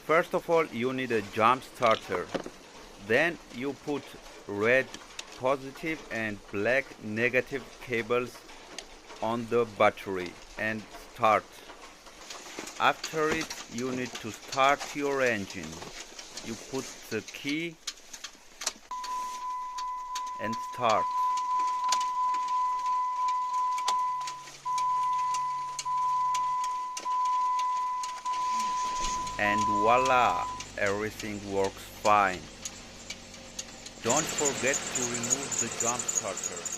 First of all, you need a jump starter. Then you put red positive and black negative cables on the battery and start. After it, you need to start your engine. You put the key and start. And voila, everything works fine. Don't forget to remove the jump starter.